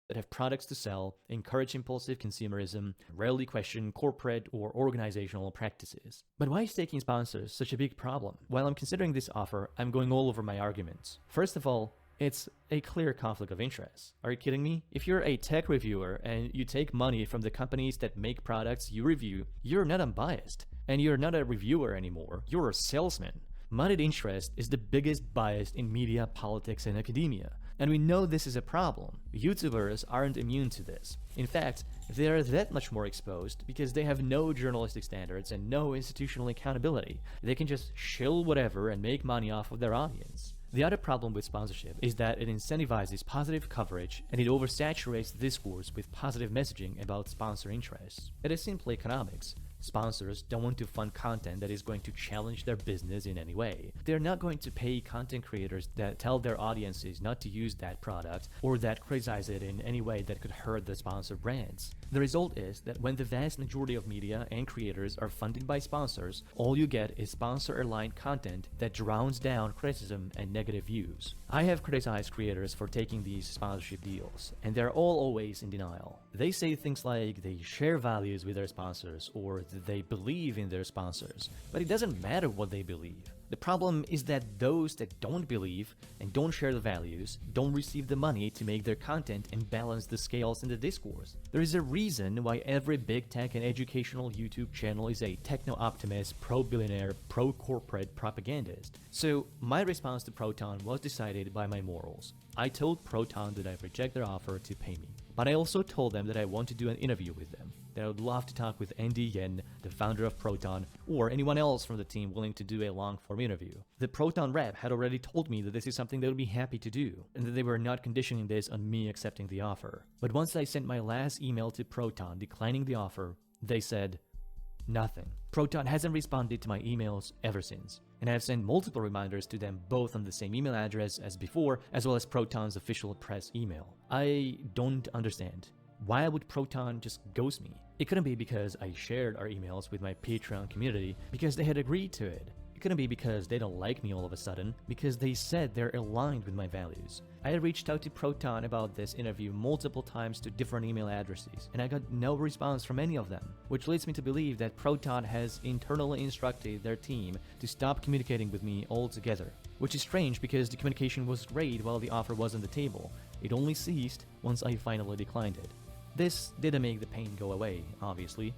that have products to sell, encourage impulsive consumerism, rarely question corporate or organizational practices. But why is taking sponsors such a big problem? While I'm considering this offer, I'm going all over my arguments. First of all, it's a clear conflict of interest. Are you kidding me? If you're a tech reviewer and you take money from the companies that make products you review, you're not unbiased. And you're not a reviewer anymore, you're a salesman. Moneyed interest is the biggest bias in media, politics, and academia. And we know this is a problem. YouTubers aren't immune to this. In fact, they are that much more exposed because they have no journalistic standards and no institutional accountability. They can just shill whatever and make money off of their audience. The other problem with sponsorship is that it incentivizes positive coverage and it oversaturates the discourse with positive messaging about sponsor interests. It is simply economics. Sponsors don't want to fund content that is going to challenge their business in any way. They're not going to pay content creators that tell their audiences not to use that product or that criticize it in any way that could hurt the sponsor brands. The result is that when the vast majority of media and creators are funded by sponsors, all you get is sponsor-aligned content that drowns down criticism and negative views. I have criticized creators for taking these sponsorship deals, and they're all always in denial. They say things like they share values with their sponsors or that they believe in their sponsors, but it doesn't matter what they believe. The problem is that those that don't believe and don't share the values don't receive the money to make their content and balance the scales in the discourse. There is a reason why every big tech and educational YouTube channel is a techno-optimist, pro-billionaire, pro-corporate propagandist. So my response to Proton was decided by my morals. I told Proton that I reject their offer to pay me. But I also told them that I want to do an interview with them, that I would love to talk with Andy Yen, the founder of Proton, or anyone else from the team willing to do a long-form interview. The Proton rep had already told me that this is something they would be happy to do, and that they were not conditioning this on me accepting the offer. But once I sent my last email to Proton declining the offer, they said nothing. Proton hasn't responded to my emails ever since, and I have sent multiple reminders to them both on the same email address as before, as well as Proton's official press email. I don't understand. Why would Proton just ghost me? It couldn't be because I shared our emails with my Patreon community, because they had agreed to it. It couldn't be because they don't like me all of a sudden, because they said they're aligned with my values. I had reached out to Proton about this interview multiple times to different email addresses, and I got no response from any of them, which leads me to believe that Proton has internally instructed their team to stop communicating with me altogether. Which is strange because the communication was great while the offer was on the table. It only ceased once I finally declined it. This didn't make the pain go away, obviously.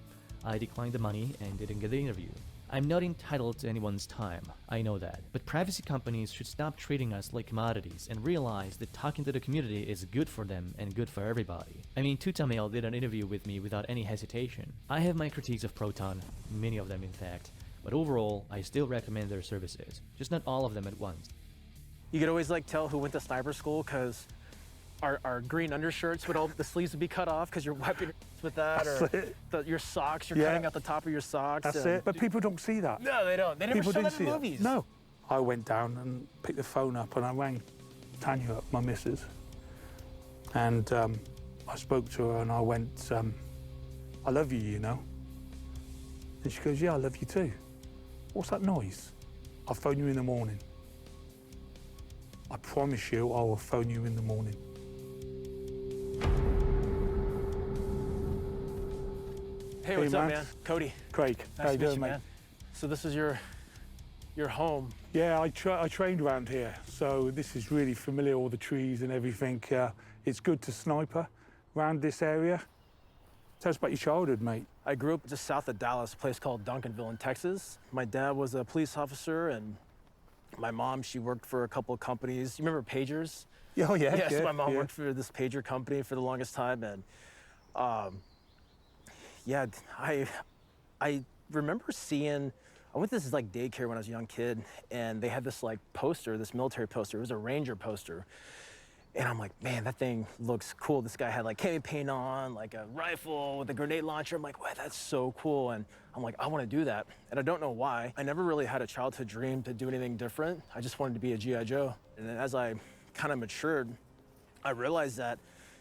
I declined the money and didn't get the interview. I'm not entitled to anyone's time, I know that, but privacy companies should stop treating us like commodities and realize that talking to the community is good for them and good for everybody. I mean, Tutamail did an interview with me without any hesitation. I have my critiques of Proton, many of them in fact, but overall, I still recommend their services, just not all of them at once. You could always tell who went to sniper school because our green undershirts would all, the sleeves would be cut off because you're wiping with that, or your socks, you're cutting out the top of your socks. That's it. But people don't see that. No, they don't. They never show that in movies. No. I went down and picked the phone up and I rang Tanya up, my missus. And I spoke to her and I went, I love you, you know. And she goes, yeah, I love you too. What's that noise? I'll phone you in the morning. I promise you I will phone you in the morning. Hey, what's up, man? Cody. Craig. Nice How you doing, mate? So this is your home. Yeah, I trained around here, so this is really familiar, all the trees and everything. It's good to sniper around this area. Tell us about your childhood, mate. I grew up just south of Dallas, a place called Duncanville in Texas. My dad was a police officer, and my mom, she worked for a couple of companies. You remember pagers? Oh, yeah. Yeah, so my mom worked for this pager company for the longest time, and yeah, I remember seeing, I went to this daycare when I was a young kid, and they had this poster, this military poster. It was a Ranger poster. And I'm like, man, that thing looks cool. This guy had cami paint on, a rifle with a grenade launcher. I'm like, wow, that's so cool. And I'm like, I want to do that. And I don't know why. I never really had a childhood dream to do anything different. I just wanted to be a G.I. Joe. And then as I kind of matured, I realized that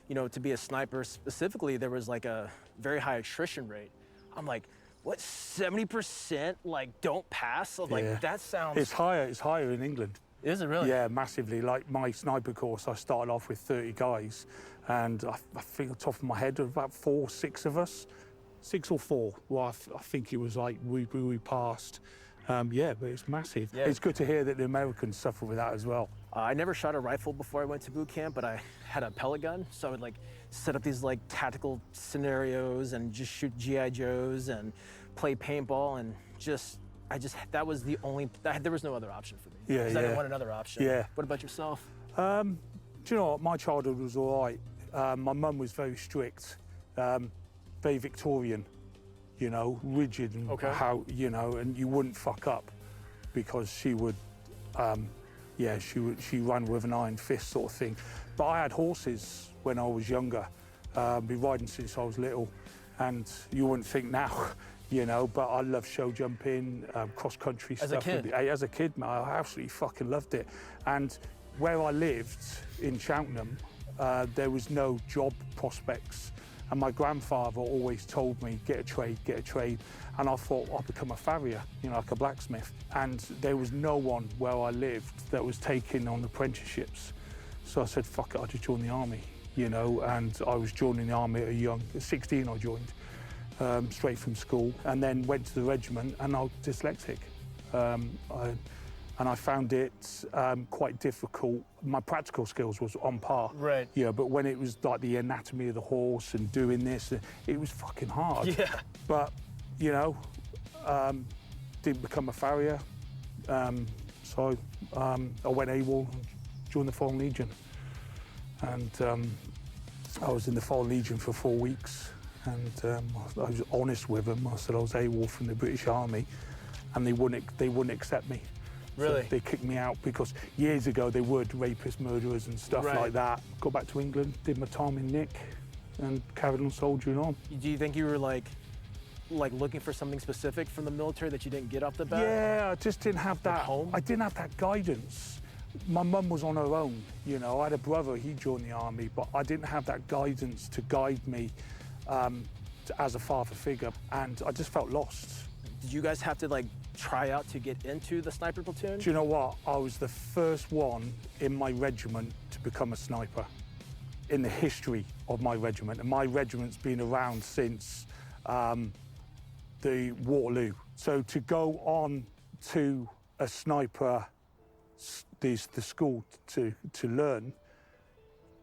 you know, to be a sniper specifically, there was like a very high attrition rate. I'm like, what, 70% like don't pass? So, like, Yeah. that sounds. It's higher in England. Is it really? Yeah, massively. Like my sniper course, I started off with 30 guys, and I think off the top of my head, there were about 6 of us. 6 or 4. Well, I think it was like we passed. Yeah, but it's massive. Yeah. It's good to hear that the Americans suffer with that as well. I never shot a rifle before I went to boot camp, but I had a pellet gun, so I would like set up these like tactical scenarios and just shoot GI Joes and play paintball and that was the only. There was no other option for me. Yeah, I didn't want another option. Yeah. What about yourself? Do you know what? My childhood was all right. My mum was very strict, very Victorian, you know, rigid and Okay. how, you know, and you wouldn't fuck up because she would, she ran with an iron fist sort of thing. But I had horses when I was younger, been riding since I was little, and you wouldn't think now, you know, but I love show jumping, cross-country stuff. As a kid? As a kid, man, I absolutely fucking loved it. And where I lived in Cheltenham, there was no job prospects. And my grandfather always told me, get a trade. And I thought I'd become a farrier, you know, like a blacksmith. And there was no one where I lived that was taking on apprenticeships. So I said, fuck it, I'll just join the army, you know. And I was joining the army at 16 I joined, straight from school. And then went to the regiment, and I was dyslexic. And I found it quite difficult. My practical skills was on par. Right. Yeah, but when it was like the anatomy of the horse and doing this, it was fucking hard. Yeah. But, you know, didn't become a farrier. So I went AWOL and joined the Foreign Legion. And I was in the Foreign Legion for 4 weeks. And I was honest with them. I said I was AWOL from the British Army, and they wouldn't accept me. Really? So they kicked me out because years ago they would rapists, murderers and stuff Right. like that. Got back to England, did my time in Nick, and carried on soldiering on. Do you think you were like looking for something specific from the military that you didn't get off the bat? Yeah, I just didn't have that. home? I didn't have that guidance. My mum was on her own, you know. I had a brother, he joined the army, but I didn't have that guidance to guide me as a father figure, and I just felt lost. Did you guys have to like try out to get into the sniper platoon? Do you know what? I was the first one in my regiment to become a sniper in the history of my regiment. And my regiment's been around since the Waterloo. So to go on to a sniper, the school to learn,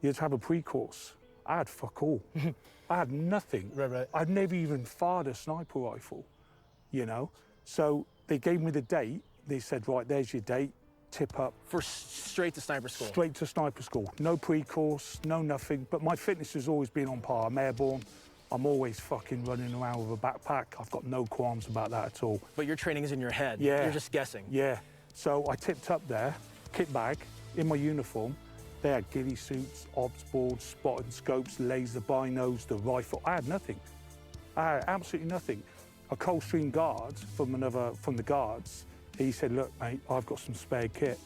you had to have a pre-course. I had fuck all. I had nothing. Right. I'd never even fired a sniper rifle, you know? So they gave me the date. They said, right, there's your date, tip up. For straight to sniper school? Straight to sniper school. No pre-course, no nothing. But my fitness has always been on par. I'm airborne. I'm always fucking running around with a backpack. I've got no qualms about that at all. But your training is in your head. Yeah. You're just guessing. Yeah. So I tipped up there, kit bag, in my uniform. They had ghillie suits, obs boards, spotting scopes, laser binos, the rifle. I had nothing. I had absolutely nothing. A Coldstream guard from the guards, he said, look, mate, I've got some spare kit.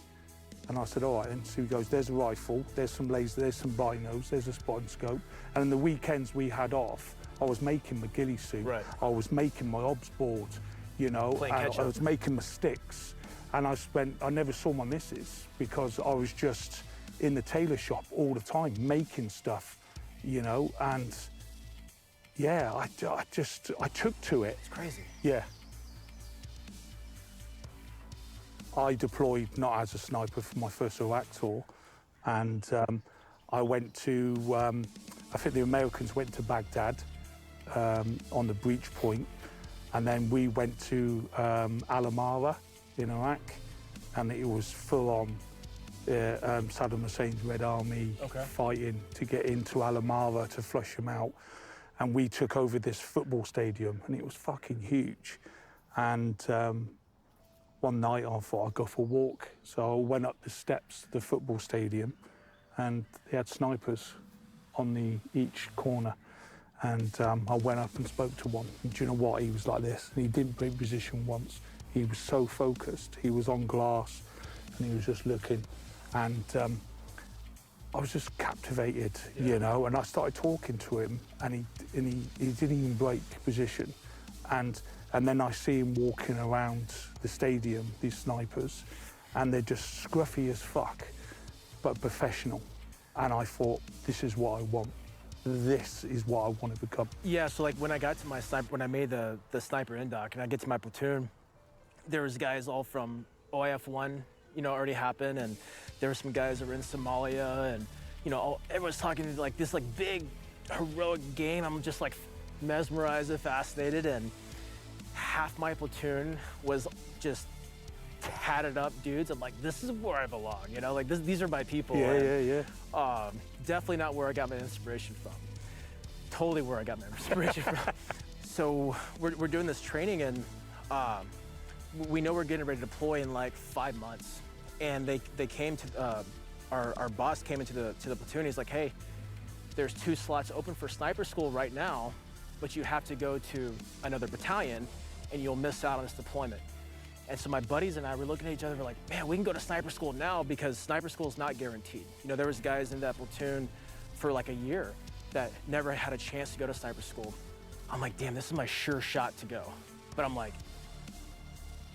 And I said, all right, then. So he goes, there's a rifle, there's some laser, there's some binos, there's a spotting scope. And in the weekends we had off, I was making my ghillie suit. Right. I was making my obs board, you know. Playing and catch I up. was making my sticks. And I never saw my missus because I was just in the tailor shop all the time, making stuff, you know, and yeah, I took to it. It's crazy. Yeah. I deployed not as a sniper for my first Iraq tour, and I went to, I think the Americans went to Baghdad on the breach point, and then we went to Al-Amara in Iraq, and it was full on Saddam Hussein's Red Army fighting to get into Al-Amara to flush them out. And we took over this football stadium, and it was fucking huge. And one night I thought I'd go for a walk. So I went up the steps to the football stadium, and they had snipers on each corner. And I went up and spoke to one. And do you know what? He was like this. And he didn't break position once. He was so focused. He was on glass, and he was just looking. And I was just captivated, you know, and I started talking to him, and he didn't even break position. And then I see him walking around the stadium, these snipers, and they're just scruffy as fuck, but professional. And I thought, this is what I want. This is what I want to become. Yeah, so like when I got to my sniper, when I made the sniper indoc and I get to my platoon, there was guys all from OIF-1, you know, already happened, and there were some guys that were in Somalia, and you know, everyone's talking like this like big heroic game. I'm just like mesmerized and fascinated, and half my platoon was just tatted up dudes. I'm like, this is where I belong, you know, like these are my people. Yeah. Definitely not where I got my inspiration from. Totally where I got my inspiration from. So we're doing this training, and we know we're getting ready to deploy in like 5 months. And they came to, our boss came into the platoon. He's like, hey, there's 2 slots open for sniper school right now, but you have to go to another battalion and you'll miss out on this deployment. And so my buddies and I were looking at each other, we're like, man, we can go to sniper school now because sniper school is not guaranteed. You know, there was guys in that platoon for like a year that never had a chance to go to sniper school. I'm like, damn, this is my sure shot to go. But I'm like,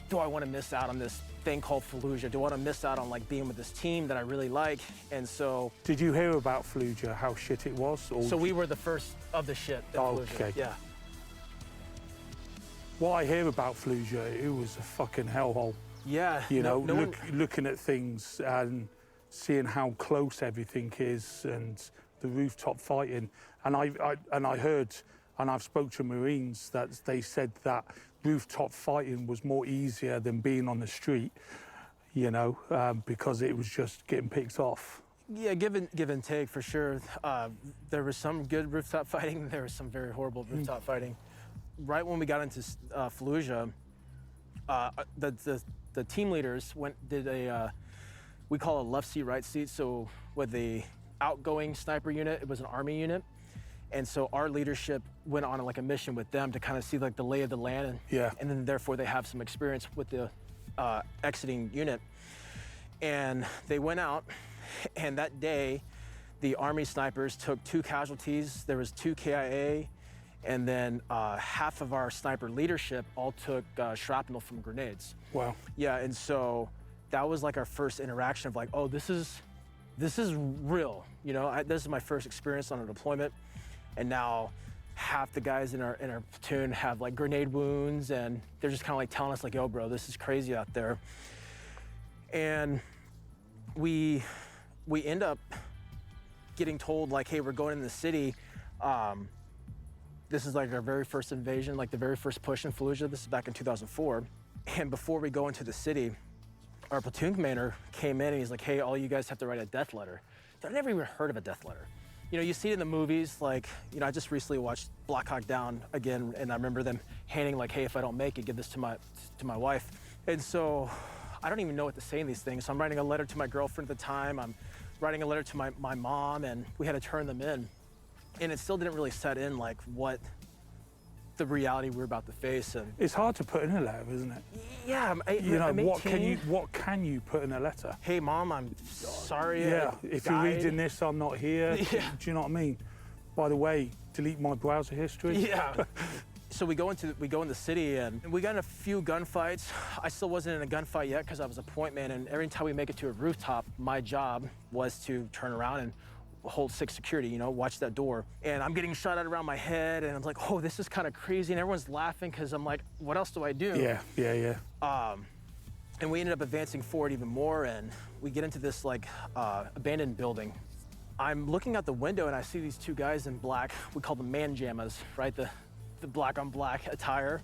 do I want to miss out on this thing called Fallujah? Do I want to miss out on like being with this team that I really like? And so... Did you hear about Fallujah, how shit it was? Or... So we were the first of the shit at Fallujah. Okay. Yeah. What I hear about Fallujah, it was a fucking hellhole. Yeah. You know, looking at things and seeing how close everything is, and the rooftop fighting. And I heard, and I've spoke to Marines, that they said that rooftop fighting was more easier than being on the street, you know, because it was just getting picked off. Yeah, give and take for sure. There was some good rooftop fighting. There was some very horrible rooftop fighting. Right when we got into Fallujah, the team leaders did a we call a left seat, right seat. So with the outgoing sniper unit, it was an Army unit, and so our leadership went on like a mission with them to kind of see like the lay of the land, and then therefore they have some experience with the exiting unit. And they went out, and that day, the Army snipers took 2 casualties. There was 2 KIA. And then half of our sniper leadership all took shrapnel from grenades. Wow. Yeah, and so that was like our first interaction of like, oh, this is real. You know, this is my first experience on a deployment, and now half the guys in our platoon have like grenade wounds, and they're just kind of like telling us like, yo, bro, this is crazy out there. And we end up getting told like, hey, we're going in the city. This is like our very first invasion, like the very first push in Fallujah. This is back in 2004. And before we go into the city, our platoon commander came in and he's like, hey, all you guys have to write a death letter. So I never even heard of a death letter. You know, you see it in the movies, like, you know, I just recently watched Black Hawk Down again, and I remember them handing like, hey, if I don't make it, give this to my wife. And so I don't even know what to say in these things. So I'm writing a letter to my girlfriend at the time. I'm writing a letter to my mom, and we had to turn them in. And it still didn't really set in like what the reality we're about to face. And it's hard to put in a letter, isn't it? Yeah, what can you put in a letter? Hey, Mom, I'm sorry. Yeah, if you're reading this, I'm not here. Yeah. Do you know what I mean? By the way, delete my browser history. Yeah. So we go in the city, and we got in a few gunfights. I still wasn't in a gunfight yet because I was a point man, and every time we make it to a rooftop, my job was to turn around and hold 6 security, you know, watch that door. And I'm getting shot at around my head, and I'm like, oh, this is kind of crazy. And everyone's laughing because I'm like, what else do I do? Yeah. And we ended up advancing forward even more, and we get into this like abandoned building. I'm looking out the window and I see these 2 guys in black. We call them man jammas, right? The black on black attire,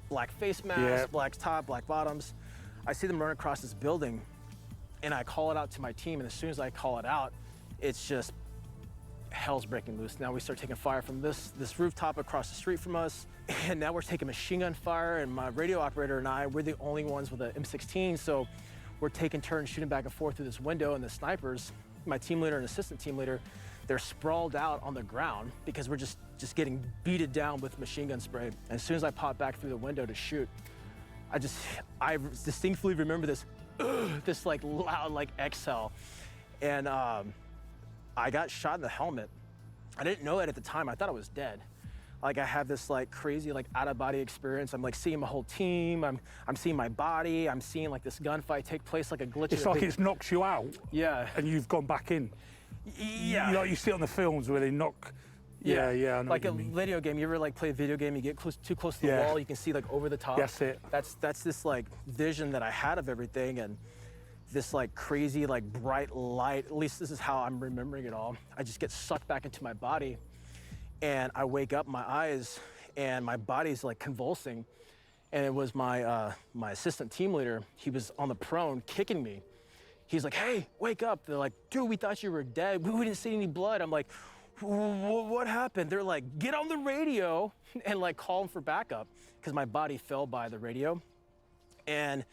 black face mask, black top, black bottoms. I see them run across this building, and I call it out to my team. And as soon as I call it out, it's just hell's breaking loose. Now we start taking fire from this rooftop across the street from us, and now we're taking machine gun fire, and my radio operator and I, we're the only ones with an M16, so we're taking turns shooting back and forth through this window, and the snipers, my team leader and assistant team leader, they're sprawled out on the ground because we're just getting beated down with machine gun spray. And as soon as I pop back through the window to shoot, I distinctly remember this like loud like exhale, and I got shot in the helmet. I didn't know it at the time. I thought I was dead. Like I have this like crazy like out of body experience. I'm like seeing my whole team. I'm seeing my body. I'm seeing like this gunfight take place like a glitch. It's like it's knocked you out. Yeah. And you've gone back in. Yeah. Like you see on the films where they knock. Yeah, I know like what a you mean. video game. You ever like play a video game? You get too close to the Yeah. wall. You can see like over the top. That's it. That's this like vision that I had of everything, and this like crazy like bright light. At least this is how I'm remembering it all. I just get sucked back into my body, and I wake up, my eyes, and my body's like convulsing. And it was my my assistant team leader. He was on the prone kicking me. He's like, "Hey, wake up!" They're like, "Dude, we thought you were dead. We didn't see any blood." I'm like, "What happened?" They're like, "Get on the radio and like call him for backup," because my body fell by the radio. And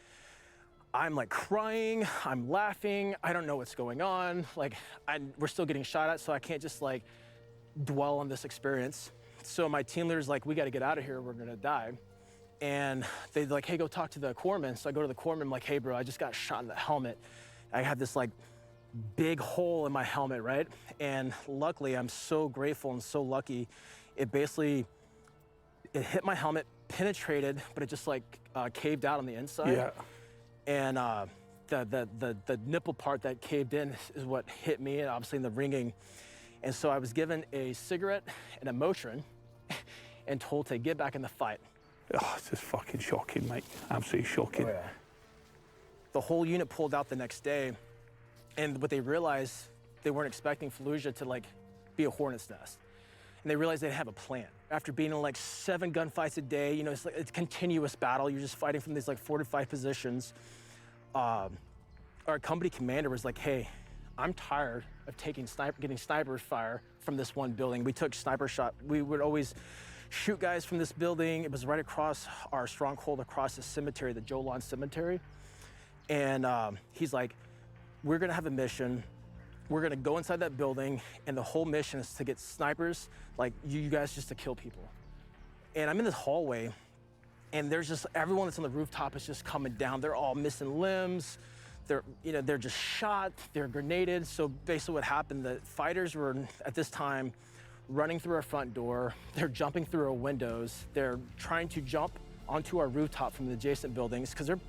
I'm like crying, I'm laughing, I don't know what's going on. Like, we're still getting shot at, so I can't just like dwell on this experience. So my team leader's like, "We got to get out of here, we're gonna die." And they're like, "Hey, go talk to the corpsman." So I go to the corpsman, I'm like, "Hey bro, I just got shot in the helmet. I have this like big hole in my helmet, right?" And luckily, I'm so grateful and so lucky. It hit my helmet, penetrated, but it just like caved out on the inside. Yeah. And the nipple part that caved in is what hit me, and obviously in the ringing. And so I was given a cigarette and a Motrin and told to get back in the fight. Oh, it's just fucking shocking, mate. Absolutely shocking. Oh, yeah. The whole unit pulled out the next day, and what they realized, they weren't expecting Fallujah to like be a hornet's nest. And they realized they didn't have a plan. After being in like 7 gunfights a day, you know, it's like it's a continuous battle. You're just fighting from these like fortified positions. Our company commander was like, "Hey, I'm tired of getting sniper fire from this one building." We took sniper shot. We would always shoot guys from this building. It was right across our stronghold, across the cemetery, the Jolan Cemetery. And he's like, "We're gonna have a mission. We're gonna go inside that building, and the whole mission is to get snipers, like you guys, just to kill people." And I'm in this hallway, and there's just everyone that's on the rooftop is just coming down. They're all missing limbs. They're just shot. They're grenaded. So basically, what happened? The fighters were at this time running through our front door. They're jumping through our windows. They're trying to jump onto our rooftop from the adjacent buildings because they're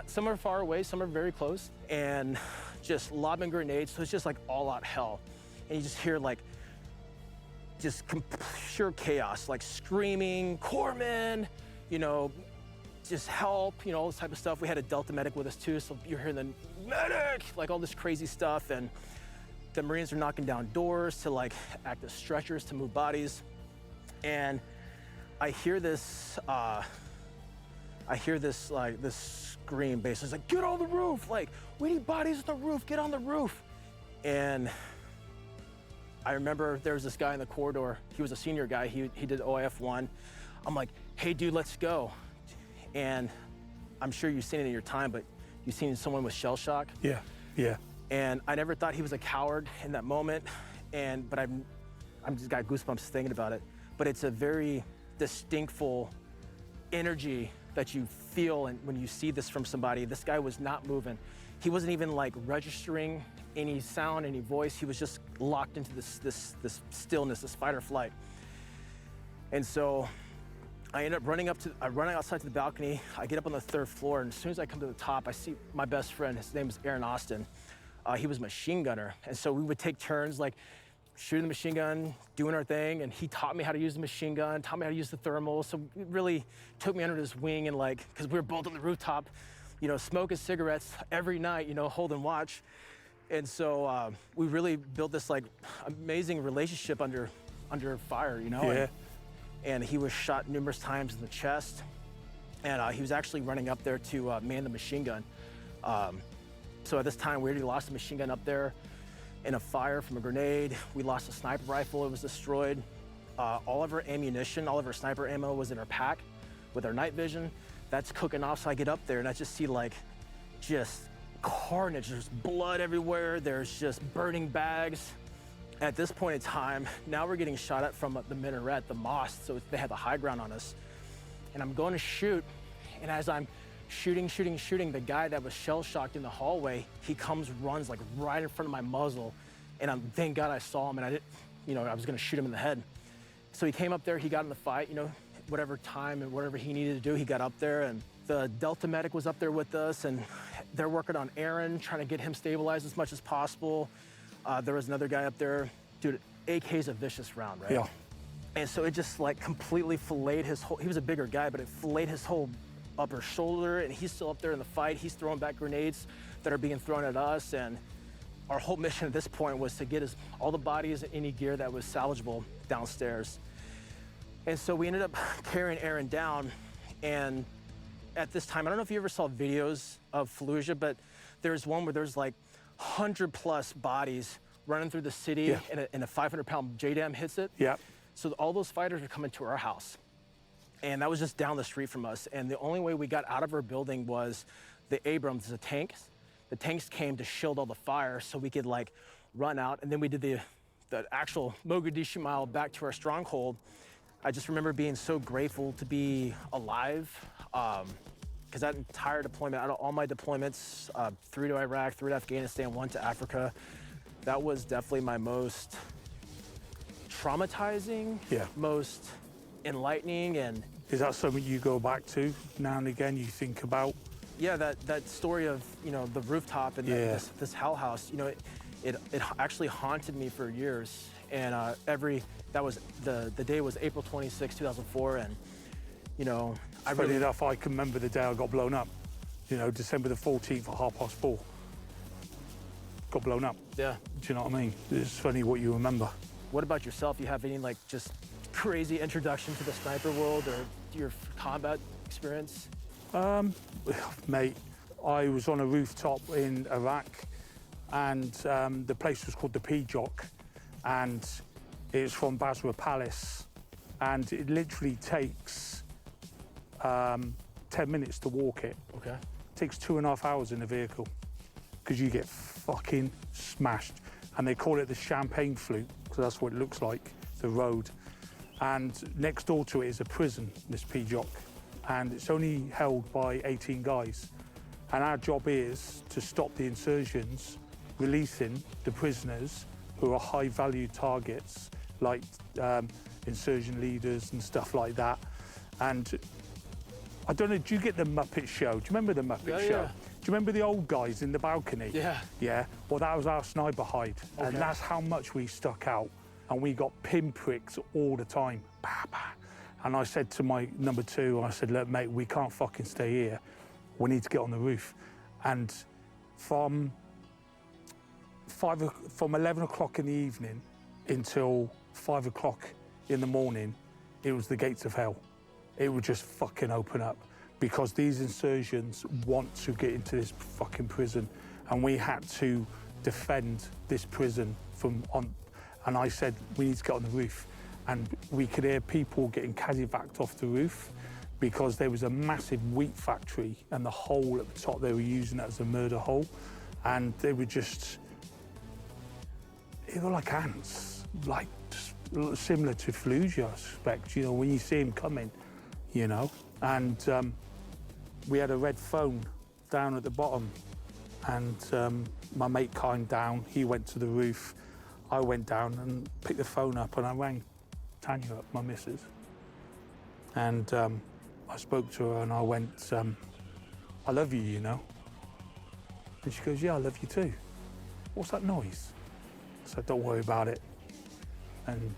some are far away, some are very close, and just lobbing grenades. So it's just like all out hell. And you just hear like just pure chaos, like screaming, "Corpsman," you know, just help, you know, all this type of stuff. We had a Delta medic with us too, so you're hearing the medic, like all this crazy stuff. And the Marines are knocking down doors to like act as stretchers to move bodies. And I hear this like this scream basically, it's like, "Get on the roof, like we need bodies on the roof, get on the roof." And I remember there was this guy in the corridor. He was a senior guy, he did OIF 1. I'm like, "Hey dude, let's go." And I'm sure you've seen it in your time, but you've seen someone with shell shock. Yeah, yeah. And I never thought he was a coward in that moment, but I'm just got goosebumps thinking about it. But it's a very distinctful energy that you feel, and when you see this from somebody. This guy was not moving. He wasn't even like registering any sound, any voice. He was just locked into this stillness, this fight or flight. And so I end up running outside to the balcony. I get up on the 3rd floor, and as soon as I come to the top, I see my best friend. His name is Aaron Austin. He was a machine gunner, and so we would take turns like shooting the machine gun, doing our thing, and he taught me how to use the machine gun, taught me how to use the thermal. So it really took me under his wing, and like, because we were both on the rooftop, you know, smoking cigarettes every night, you know, holding watch. And so we really built this like amazing relationship under fire, you know. Yeah. And he was shot numerous times in the chest, and he was actually running up there to man the machine gun. So at this time, we already lost the machine gun up there in a fire from a grenade. We lost a sniper rifle, it was destroyed. All of our ammunition, all of our sniper ammo was in our pack with our night vision. That's cooking off, so I get up there and I just see like, just carnage. There's blood everywhere, there's just burning bags. At this point in time, now we're getting shot at from the minaret, the mosque, so they had the high ground on us. And I'm going to shoot, and as I'm shooting, the guy that was shell-shocked in the hallway, he runs like right in front of my muzzle, And thank God I saw him, and I didn't, you know, I was gonna shoot him in the head. So he came up there, he got in the fight, you know, whatever time and whatever he needed to do, he got up there, and the Delta medic was up there with us, and they're working on Aaron, trying to get him stabilized as much as possible. There was another guy up there. Dude, AK's a vicious round, right? Yeah. And so it just like completely filleted his whole, he was a bigger guy, but it filleted his whole upper shoulder, and he's still up there in the fight. He's throwing back grenades that are being thrown at us, and our whole mission at this point was to get all the bodies and any gear that was salvageable downstairs. And so we ended up carrying Aaron down, and at this time, I don't know if you ever saw videos of Fallujah, but there's one where there's like 100+ bodies running through the city, Yeah. and a 500-pound JDAM hits it. Yeah. So all those fighters are coming to our house. And that was just down the street from us. And the only way we got out of our building was the Abrams, the tanks. The tanks came to shield all the fire so we could like run out. And then we did the actual Mogadishu mile back to our stronghold. I just remember being so grateful to be alive. Because that entire deployment, out of all my deployments, 3 to Iraq, 3 to Afghanistan, 1 to Africa, that was definitely my most traumatizing, Yeah. most enlightening, and Is that something you go back to now and again? You think about? yeah, that story of, you know, the rooftop and Yeah. this hell house, you know, it actually haunted me for years. And that was the day was April 26, 2004, and you know, Funny enough, I can remember the day I got blown up. You know, December the 14th at 4:30. Got blown up. Yeah. Do you know what I mean? It's funny what you remember. What about yourself? You have any like just crazy introduction to the sniper world or your combat experience? Mate, I was on a rooftop in Iraq, and the place was called the P-Jock, and it's from Basra Palace, and it literally takes 10 minutes to walk it. Okay. It takes 2.5 hours in a vehicle because you get fucking smashed. And they call it the Champagne Flute because that's what it looks like, the road. And next door to it is a prison, this P-Jock. And it's only held by 18 guys. And our job is to stop the insurgents releasing the prisoners who are high-value targets, like insurgent leaders and stuff like that. And I don't know, do you get the Muppet Show? Do you remember the Muppet Show? Yeah. Do you remember the old guys in the balcony? Yeah. Yeah, well, that was our sniper hide. Okay. And that's how much we stuck out. And we got pinpricks all the time. Bah, bah. And I said to my number 2, I said, look, mate, we can't fucking stay here. We need to get on the roof. And from 11 o'clock in the evening until 5 o'clock in the morning, it was the gates of hell. It would just fucking open up because these insurgents want to get into this fucking prison, and we had to defend this prison and I said, we need to get on the roof. And we could hear people getting caddy-backed off the roof because there was a massive wheat factory, and the hole at the top, they were using it as a murder hole. And they were like ants, like just similar to Fallujah, I suspect, you know, when you see him coming, you know. And we had a red phone down at the bottom, and my mate climbed down, he went to the roof, I went down and picked the phone up, and I rang Tanya up, my missus. And I spoke to her and I went, I love you, you know. And she goes, yeah, I love you too. What's that noise? I said, don't worry about it. And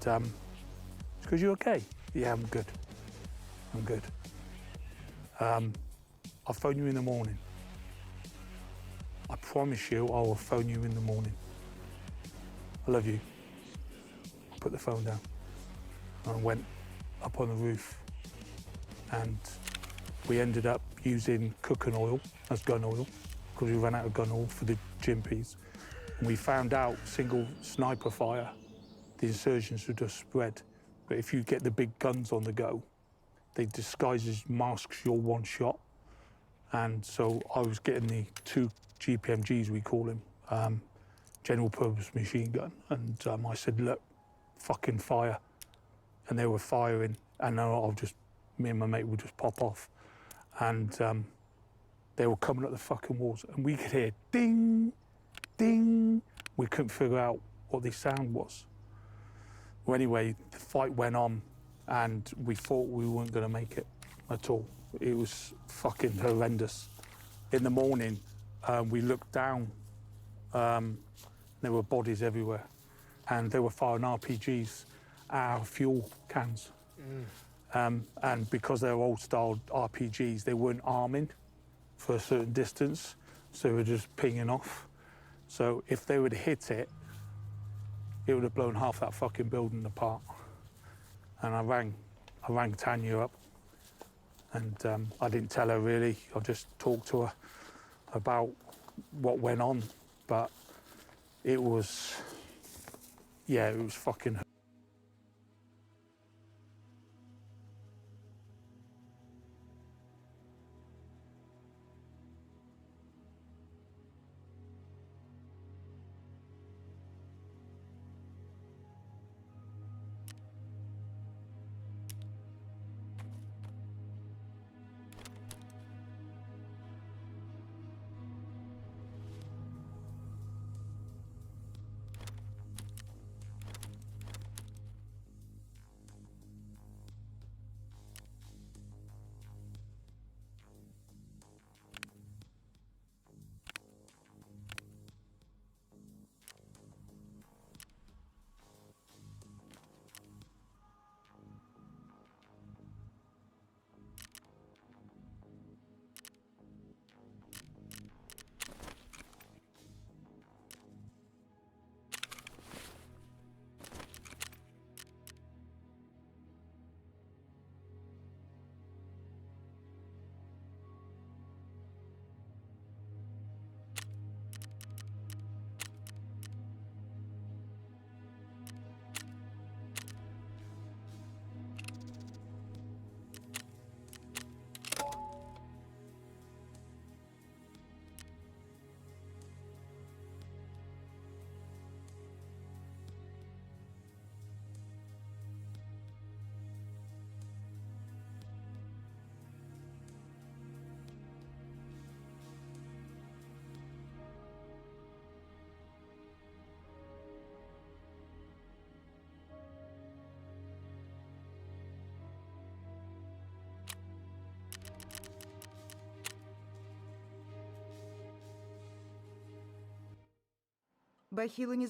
she goes, you okay? Yeah, I'm good. I'm good. I'll phone you in the morning. I promise you I will phone you in the morning. I love you. I put the phone down. And I went up on the roof, and we ended up using cooking oil as gun oil because we ran out of gun oil for the Jimpies. And we found out single sniper fire, the insurgents would just spread. But if you get the big guns on the go, they disguise as masks your one shot. And so I was getting the 2 GPMGs, we call them, general purpose machine gun. And I said, look, fucking fire. And they were firing, and me and my mate would just pop off. And they were coming up the fucking walls, and we could hear ding, ding. We couldn't figure out what this sound was. Well, anyway, the fight went on, and we thought we weren't going to make it at all. It was fucking horrendous. In the morning, we looked down. There were bodies everywhere, and they were firing RPGs at our fuel cans. And because they're old-style RPGs, they weren't arming for a certain distance, so they were just pinging off. So if they would have hit it, it would have blown half that fucking building apart. And I rang Tanya up, and I didn't tell her really. I just talked to her about what went on, but it was, yeah, it was fucking. Бахилы не